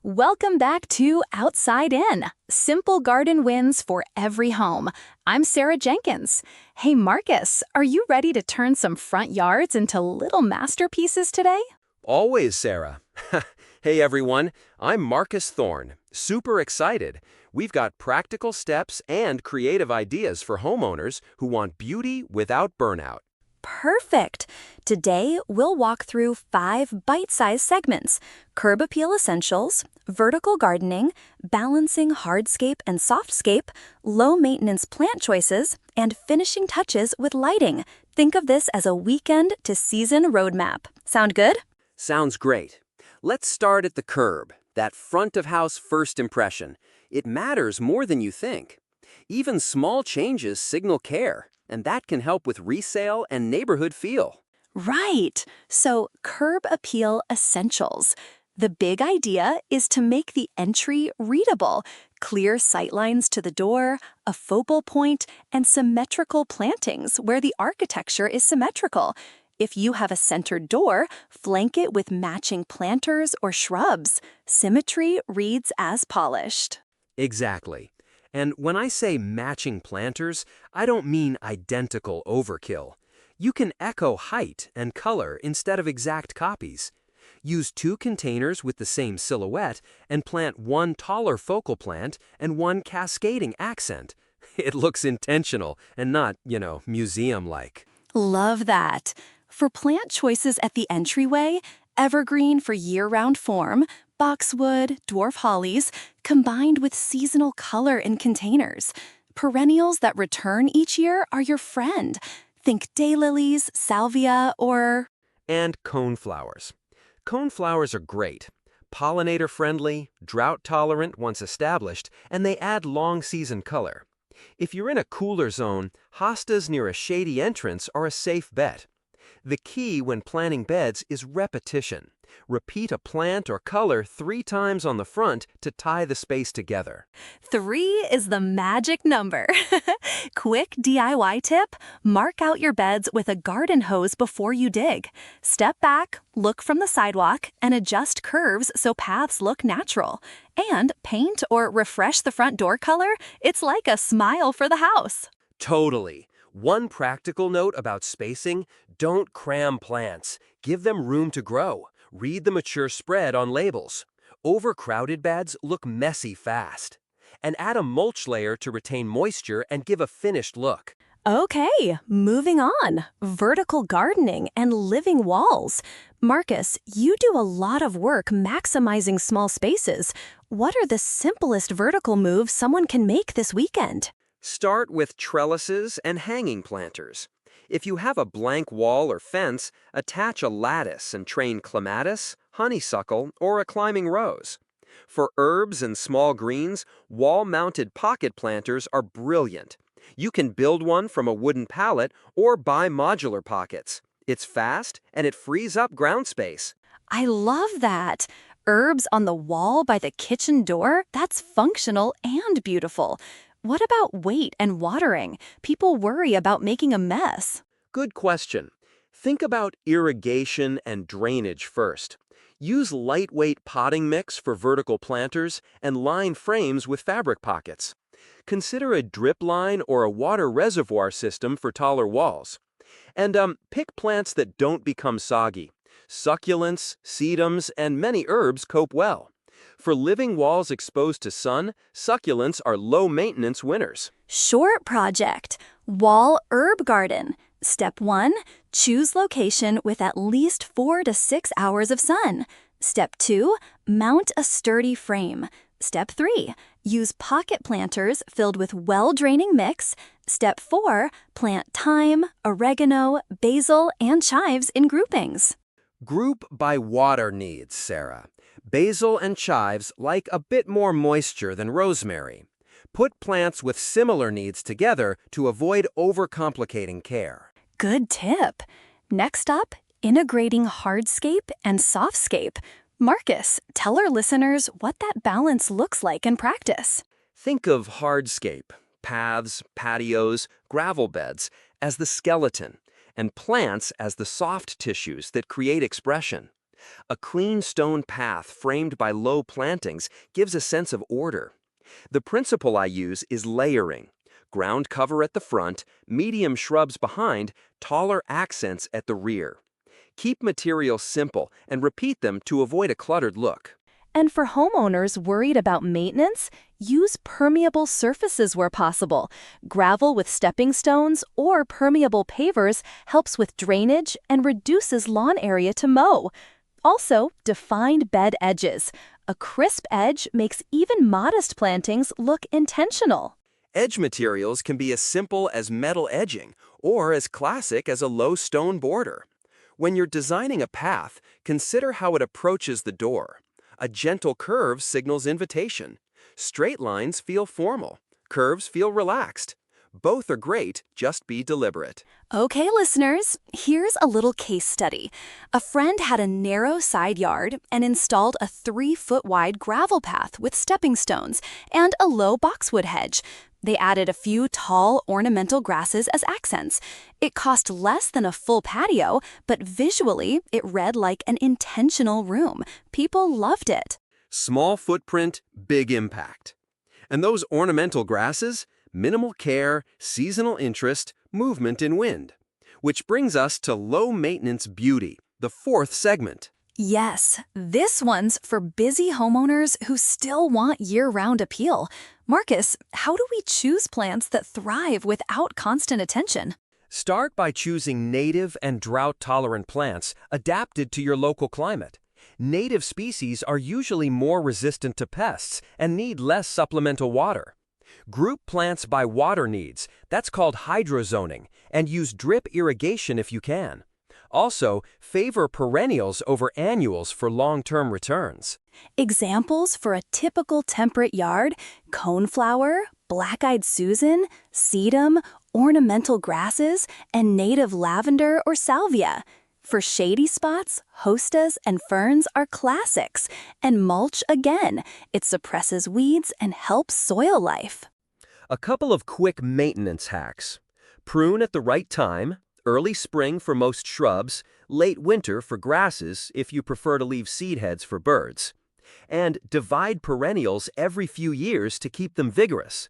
Welcome back to Outside In, simple garden wins for every home. I'm Sarah Jenkins. Hey Marcus, are you ready to turn some front yards into little masterpieces today? Always, Sarah. Hey everyone, I'm Marcus Thorne. Super excited. We've got practical steps and creative ideas for homeowners who want beauty without burnout. Perfect. Today, we'll walk through 5 bite-sized segments: curb appeal essentials, vertical gardening, balancing hardscape and softscape, low-maintenance plant choices, and finishing touches with lighting. Think of this as a weekend to season roadmap. Sound good? Sounds great. Let's start at the curb, that front-of-house first impression. It matters more than you think. Even small changes signal care, and that can help with resale and neighborhood feel. Right. So, curb appeal essentials. The big idea is to make the entry readable: clear sightlines to the door, a focal point, and symmetrical plantings where the architecture is symmetrical. If you have a centered door, flank it with matching planters or shrubs. Symmetry reads as polished. Exactly. And when I say matching planters, I don't mean identical overkill. You can echo height and color instead of exact copies. Use 2 containers with the same silhouette and plant one taller focal plant and one cascading accent. It looks intentional and not, museum-like. Love that. For plant choices at the entryway, evergreen for year-round form, boxwood, dwarf hollies, combined with seasonal color in containers. Perennials that return each year are your friend. Think daylilies, salvia, or... And coneflowers. Coneflowers are great. Pollinator-friendly, drought-tolerant once established, and they add long-season color. If you're in a cooler zone, hostas near a shady entrance are a safe bet. The key when planting beds is repetition. Repeat a plant or color 3 times on the front to tie the space together. 3 is the magic number. Quick DIY tip: mark out your beds with a garden hose before you dig. Step back, look from the sidewalk, and adjust curves so paths look natural. And paint or refresh the front door color. It's like a smile for the house. Totally. One practical note about spacing: don't cram plants. Give them room to grow. Read the mature spread on labels. Overcrowded beds look messy fast. And add a mulch layer to retain moisture and give a finished look. Okay, moving on. Vertical gardening and living walls. Marcus, you do a lot of work maximizing small spaces. What are the simplest vertical moves someone can make this weekend? Start with trellises and hanging planters. If you have a blank wall or fence, attach a lattice and train clematis, honeysuckle, or a climbing rose. For herbs and small greens, wall-mounted pocket planters are brilliant. You can build one from a wooden pallet or buy modular pockets. It's fast and it frees up ground space. I love that. Herbs on the wall by the kitchen door? That's functional and beautiful. What about weight and watering? People worry about making a mess. Good question. Think about irrigation and drainage first. Use lightweight potting mix for vertical planters and line frames with fabric pockets. Consider a drip line or a water reservoir system for taller walls. And pick plants that don't become soggy. Succulents, sedums, and many herbs cope well. For living walls exposed to sun, succulents are low-maintenance winners. Short project: wall herb garden. Step 1, choose location with at least 4 to 6 hours of sun. Step 2, mount a sturdy frame. Step 3, use pocket planters filled with well-draining mix. Step 4, plant thyme, oregano, basil, and chives in groupings. Group by water needs, Sarah. Basil and chives like a bit more moisture than rosemary. Put plants with similar needs together to avoid overcomplicating care. Good tip. Next up, integrating hardscape and softscape. Marcus, tell our listeners what that balance looks like in practice. Think of hardscape, paths, patios, gravel beds, as the skeleton, and plants as the soft tissues that create expression. A clean stone path framed by low plantings gives a sense of order. The principle I use is layering. Ground cover at the front, medium shrubs behind, taller accents at the rear. Keep materials simple and repeat them to avoid a cluttered look. And for homeowners worried about maintenance, use permeable surfaces where possible. Gravel with stepping stones or permeable pavers helps with drainage and reduces lawn area to mow. Also, defined bed edges. A crisp edge makes even modest plantings look intentional. Edge materials can be as simple as metal edging or as classic as a low stone border. When you're designing a path, consider how it approaches the door. A gentle curve signals invitation. Straight lines feel formal. Curves feel relaxed. Both are great, just be deliberate. Okay, listeners, here's a little case study. A friend had a narrow side yard and installed a 3-foot wide gravel path with stepping stones and a low boxwood hedge. They added a few tall ornamental grasses as accents. It cost less than a full patio, but visually it read like an intentional room. People loved it. Small footprint, big impact. And those ornamental grasses? Minimal care, seasonal interest, movement in wind. Which brings us to low-maintenance beauty, the fourth segment. Yes, this one's for busy homeowners who still want year-round appeal. Marcus, how do we choose plants that thrive without constant attention? Start by choosing native and drought-tolerant plants adapted to your local climate. Native species are usually more resistant to pests and need less supplemental water. Group plants by water needs, that's called hydrozoning, and use drip irrigation if you can. Also, favor perennials over annuals for long-term returns. Examples for a typical temperate yard: coneflower, black-eyed Susan, sedum, ornamental grasses, and native lavender or salvia. For shady spots, hostas and ferns are classics, and mulch again. It suppresses weeds and helps soil life. A couple of quick maintenance hacks. Prune at the right time, early spring for most shrubs, late winter for grasses if you prefer to leave seed heads for birds. And divide perennials every few years to keep them vigorous.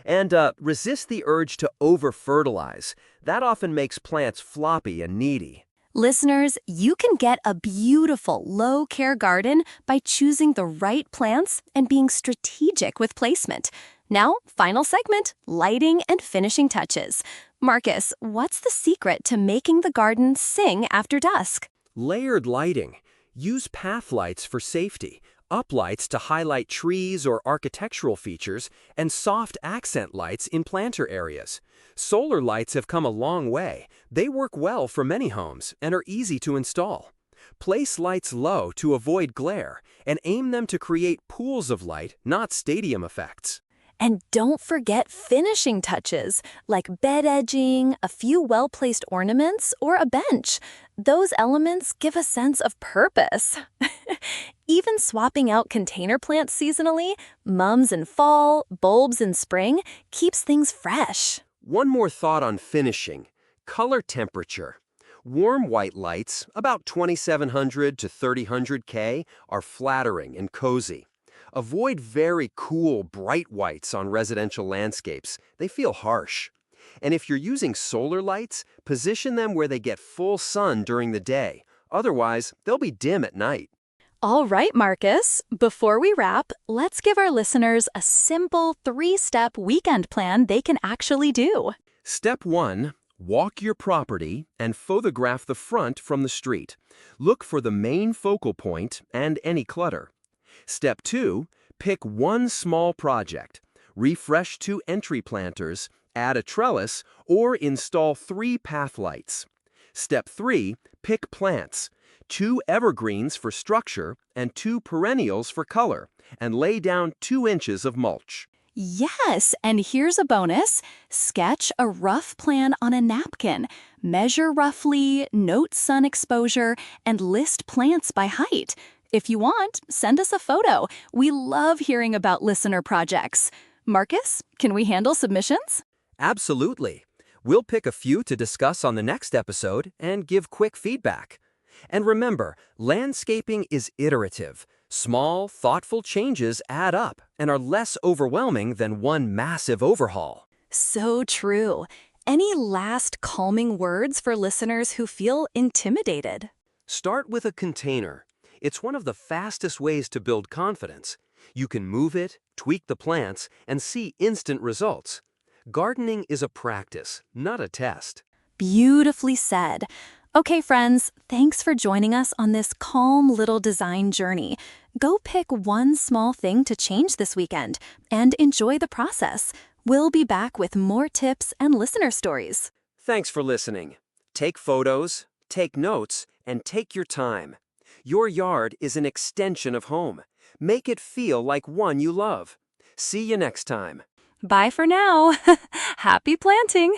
And resist the urge to over-fertilize. That often makes plants floppy and needy. Listeners, you can get a beautiful, low-care garden by choosing the right plants and being strategic with placement. Now, final segment, lighting and finishing touches. Marcus, what's the secret to making the garden sing after dusk? Layered lighting. Use path lights for safety, uplights to highlight trees or architectural features, and soft accent lights in planter areas. Solar lights have come a long way. They work well for many homes and are easy to install. Place lights low to avoid glare and aim them to create pools of light, not stadium effects. And don't forget finishing touches, like bed edging, a few well-placed ornaments, or a bench. Those elements give a sense of purpose. Even swapping out container plants seasonally, mums in fall, bulbs in spring, keeps things fresh. One more thought on finishing. Color temperature. Warm white lights, about 2700 to 3000 K, are flattering and cozy. Avoid very cool, bright whites on residential landscapes. They feel harsh. And if you're using solar lights, position them where they get full sun during the day. Otherwise, they'll be dim at night. All right, Marcus. Before we wrap, let's give our listeners a simple 3-step weekend plan they can actually do. Step 1. Walk your property and photograph the front from the street. Look for the main focal point and any clutter. Step 2. Pick one small project. Refresh 2 entry planters, add a trellis, or install 3 path lights. Step 3. Pick plants. 2 evergreens for structure and 2 perennials for color, and lay down 2 inches of mulch. Yes, and here's a bonus. Sketch a rough plan on a napkin. Measure roughly, note sun exposure, and list plants by height. If you want, send us a photo. We love hearing about listener projects. Marcus, can we handle submissions? Absolutely. We'll pick a few to discuss on the next episode and give quick feedback. And remember, landscaping is iterative. Small, thoughtful changes add up and are less overwhelming than one massive overhaul. So true. Any last calming words for listeners who feel intimidated? Start with a container. It's one of the fastest ways to build confidence. You can move it, tweak the plants, and see instant results. Gardening is a practice, not a test. Beautifully said. Okay, friends, thanks for joining us on this calm little design journey. Go pick one small thing to change this weekend and enjoy the process. We'll be back with more tips and listener stories. Thanks for listening. Take photos, take notes, and take your time. Your yard is an extension of home. Make it feel like one you love. See you next time. Bye for now. Happy planting!